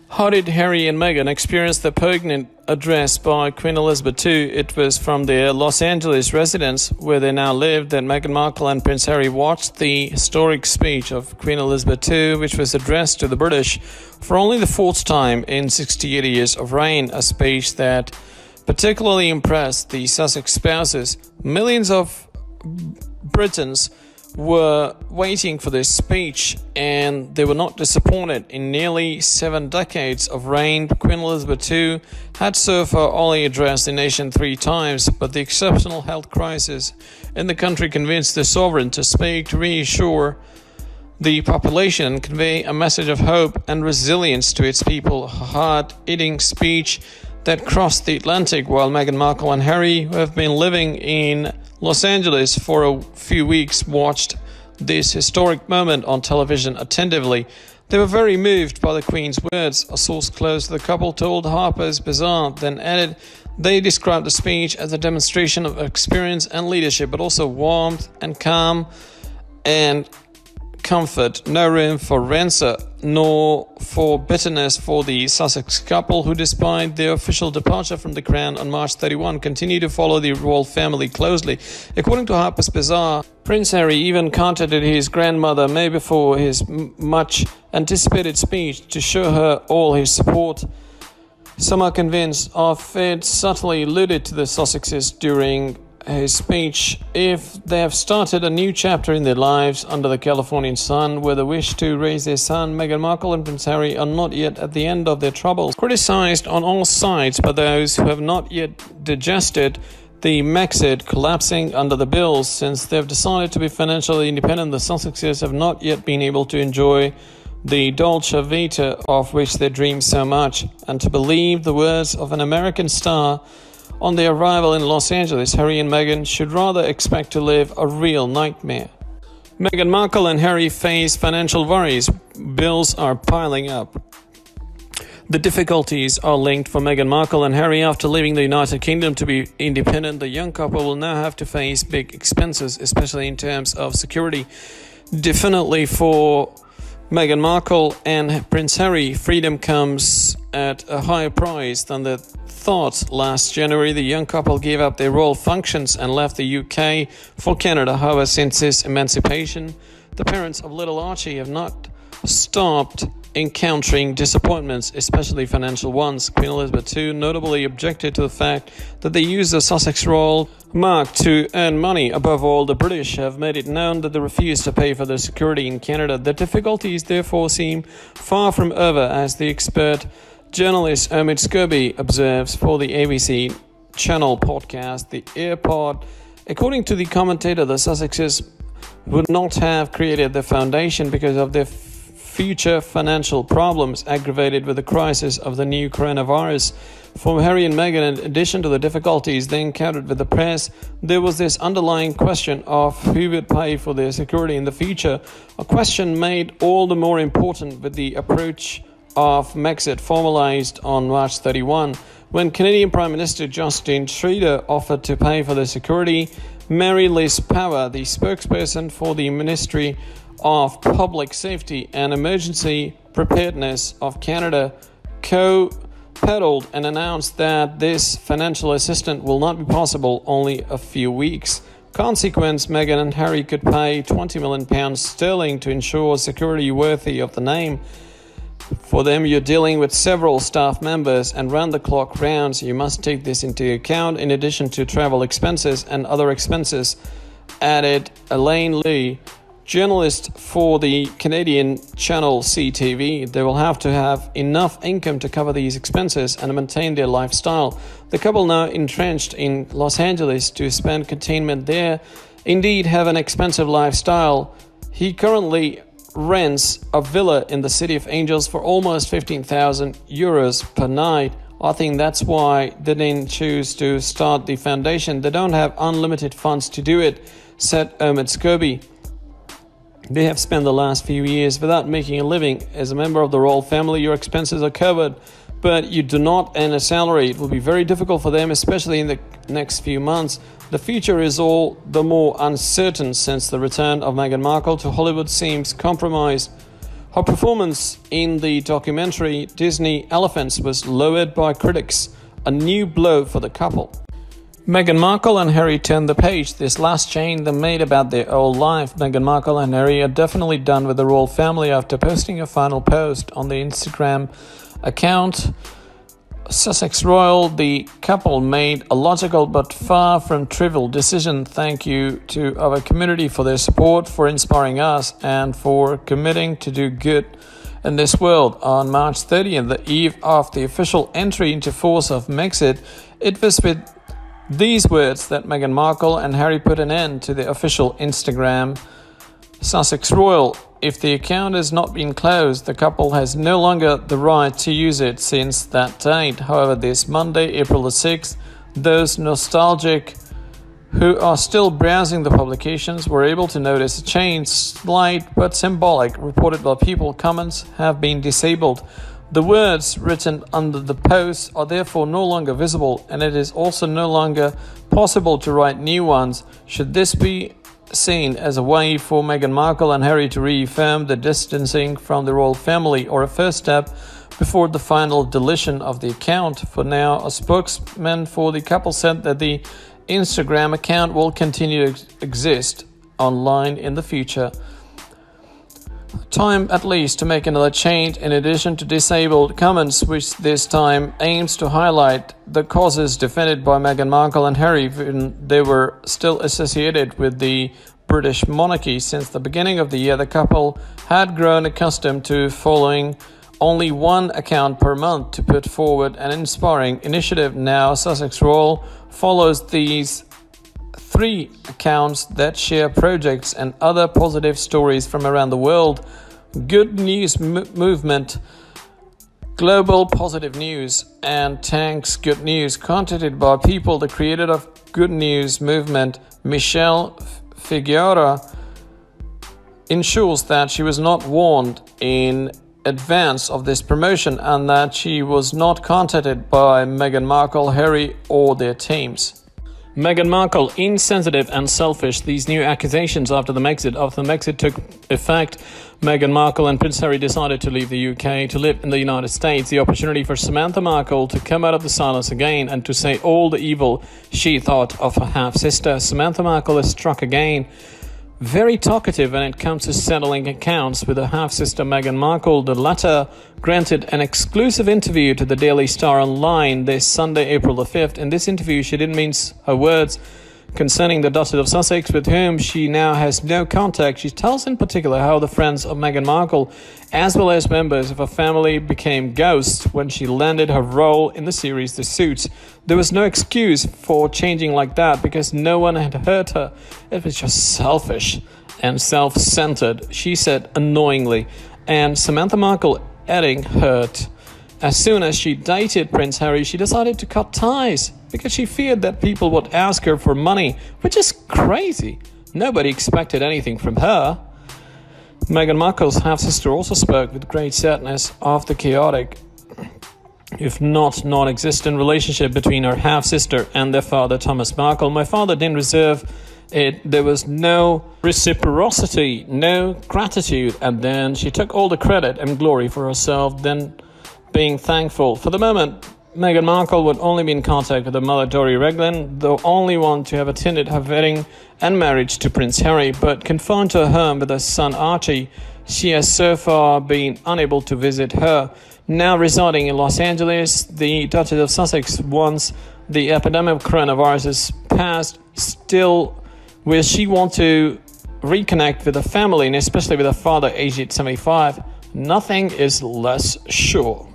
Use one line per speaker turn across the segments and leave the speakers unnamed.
How did Harry and Meghan experience the poignant address by Queen Elizabeth II? It was from their Los Angeles residence, where they now live, that Meghan Markle and Prince Harry watched the historic speech of Queen Elizabeth II, which was addressed to the British for only the fourth time in 68 years of reign, a speech that particularly impressed the Sussex spouses. Millions of Britons were waiting for this speech, and they were not disappointed. In nearly 7 decades of reign, Queen Elizabeth II had so far only addressed the nation 3 times, but the exceptional health crisis in the country convinced the sovereign to speak to reassure the population and convey a message of hope and resilience to its people. A hard-hitting speech that crossed the Atlantic, while Meghan Markle and Harry, who have been living in Los Angeles for a few weeks, watched this historic moment on television attentively. They were very moved by the Queen's words. A source close to the couple told Harper's Bazaar, then added, they described the speech as a demonstration of experience and leadership, but also warmth and calm and comfort. No room for rancor nor for bitterness for the Sussex couple, who, despite their official departure from the crown on March 31, continue to follow the royal family closely. According to Harper's Bazaar, Prince Harry even contacted his grandmother May before his much anticipated speech to show her all his support. Some are convinced of it subtly alluded to the Sussexes during his speech, if they have started a new chapter in their lives under the Californian sun, where the wish to raise their son. Meghan Markle and Prince Harry are not yet at the end of their troubles. Criticized on all sides by those who have not yet digested the Brexit collapsing under the bills. Since they have decided to be financially independent, the Sussexes have not yet been able to enjoy the dolce vita of which they dream so much. And to believe the words of an American star, on their arrival in Los Angeles, Harry and Meghan should rather expect to live a real nightmare. Meghan Markle and Harry face financial worries. Bills are piling up. The difficulties are linked for Meghan Markle and Harry. After leaving the United Kingdom to be independent, the young couple will now have to face big expenses, especially in terms of security. Definitely for Meghan Markle and Prince Harry, freedom comes at a higher price than they thought. Last January, the young couple gave up their royal functions and left the UK for Canada. However, since his emancipation, the parents of little Archie have not stopped encountering disappointments, especially financial ones. Queen Elizabeth II notably objected to the fact that they use the Sussex royal mark to earn money. Above all, the British have made it known that they refuse to pay for their security in Canada. The difficulties therefore seem far from over, as the expert journalist Omid Scobie observes for the ABC channel podcast The Airport. According to the commentator, the Sussexes would not have created the foundation because of their future financial problems, aggravated with the crisis of the new coronavirus. For Harry and Meghan, in addition to the difficulties they encountered with the press, there was this underlying question of who would pay for their security in the future, a question made all the more important with the approach of Brexit formalized on March 31. When Canadian Prime Minister Justin Trudeau offered to pay for the security, Mary Liz Power, the spokesperson for the Ministry of Public Safety and Emergency Preparedness of Canada, co-pedaled and announced that this financial assistance will not be possible only a few weeks. Consequence, Meghan and Harry could pay £20 million sterling to ensure security worthy of the name. For them, you're dealing with several staff members and round-the-clock rounds. You must take this into account in addition to travel expenses and other expenses, added Elaine Lee, journalist for the Canadian channel CTV. They will have to have enough income to cover these expenses and maintain their lifestyle. The couple, now entrenched in Los Angeles to spend containment there, indeed have an expensive lifestyle. He currently rents a villa in the City of Angels for almost 15,000 euros per night. I think that's why they didn't choose to start the foundation. They don't have unlimited funds to do it, said Omid Scobie. They have spent the last few years without making a living. As a member of the royal family, your expenses are covered, but you do not earn a salary. It will be very difficult for them, especially in the next few months. The future is all the more uncertain since the return of Meghan Markle to Hollywood seems compromised. Her performance in the documentary Disney Elephants was lowered by critics, a new blow for the couple. Meghan Markle and Harry turned the page. This last change they made about their old life. Meghan Markle and Harry are definitely done with the royal family after posting a final post on the Instagram account Sussex Royal. The couple made a logical but far from trivial decision. Thank you to our community for their support, for inspiring us, and for committing to do good in this world. On March 30th, the eve of the official entry into force of Brexit, it was with these words that Meghan Markle and Harry put an end to the official Instagram Sussex Royal. If the account has not been closed, the couple has no longer the right to use it since that date. However, this Monday, April the 6th, those nostalgic who are still browsing the publications were able to notice a change, slight but symbolic. Reported by People, comments have been disabled. The words written under the posts are therefore no longer visible, and it is also no longer possible to write new ones. Should this be seen as a way for Meghan Markle and Harry to reaffirm the distancing from the royal family, or a first step before the final deletion of the account? For now, a spokesman for the couple said that the Instagram account will continue to exist online in the future. Time at least to make another change, in addition to disabled comments, which this time aims to highlight the causes defended by Meghan Markle and Harry when they were still associated with the British monarchy. Since the beginning of the year, the couple had grown accustomed to following only one account per month to put forward an inspiring initiative. Now, Sussex Royal follows these 3 accounts that share projects and other positive stories from around the world. Good News Movement, Global Positive News, and Thanks Good News. Contacted by People, the creator of Good News Movement, Michelle Figueroa, ensures that she was not warned in advance of this promotion and that she was not contacted by Meghan Markle, Harry, or their teams. Meghan Markle, insensitive and selfish. These new accusations after the Brexit took effect. Meghan Markle and Prince Harry decided to leave the UK to live in the United States. The opportunity for Samantha Markle to come out of the silence again and to say all the evil she thought of her half-sister. Samantha Markle is struck again. Very talkative when it comes to settling accounts with her half-sister Meghan Markle. The latter granted an exclusive interview to the Daily Star Online this Sunday, April the 5th. In this interview, she didn't mince her words concerning the Duchess of Sussex, with whom she now has no contact. She tells in particular how the friends of Meghan Markle, as well as members of her family, became ghosts when she landed her role in the series The Suits. There was no excuse for changing like that because no one had hurt her. It was just selfish and self-centered, she said annoyingly. And Samantha Markle adding hurt. As soon as she dated Prince Harry, she decided to cut ties because she feared that people would ask her for money, which is crazy. Nobody expected anything from her. Meghan Markle's half-sister also spoke with great sadness of the chaotic, if not non-existent, relationship between her half-sister and their father, Thomas Markle. My father didn't deserve it. There was no reciprocity, no gratitude. And then she took all the credit and glory for herself, then being thankful. For the moment, Meghan Markle would only be in contact with her mother, Dori Reglan, the only one to have attended her wedding and marriage to Prince Harry, but confined to her home with her son Archie, she has so far been unable to visit her. Now residing in Los Angeles, the Duchess of Sussex, once the epidemic of coronavirus is past, still will she want to reconnect with her family, and especially with her father, aged 75? Nothing is less sure.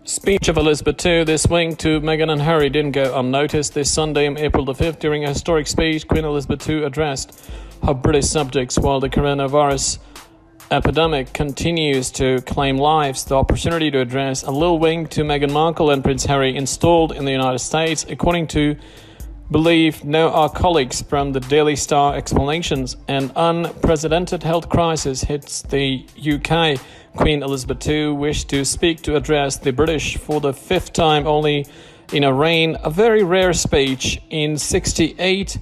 Speech of Elizabeth II this week to Meghan and Harry didn't go unnoticed. This Sunday, April the 5th, during a historic speech, Queen Elizabeth II addressed her British subjects while the coronavirus epidemic continues to claim lives. The opportunity to address a little wink to Meghan Markle and Prince Harry installed in the United States, according to Believe Now our colleagues from the Daily Star explanations. An unprecedented health crisis hits the UK. Queen Elizabeth II wished to speak to address the British for the 5th time only in a reign, a very rare speech in 68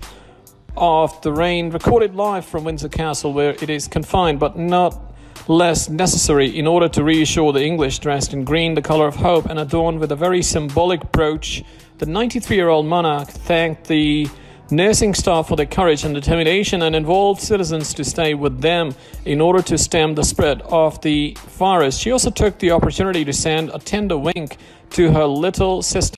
of the reign, recorded live from Windsor Castle, where it is confined but not less necessary in order to reassure the English. Dressed in green, the colour of hope, and adorned with a very symbolic brooch, the 93-year-old monarch thanked the nursing staff for their courage and determination and involved citizens to stay with them in order to stem the spread of the virus. She also took the opportunity to send a tender wink to her little sister.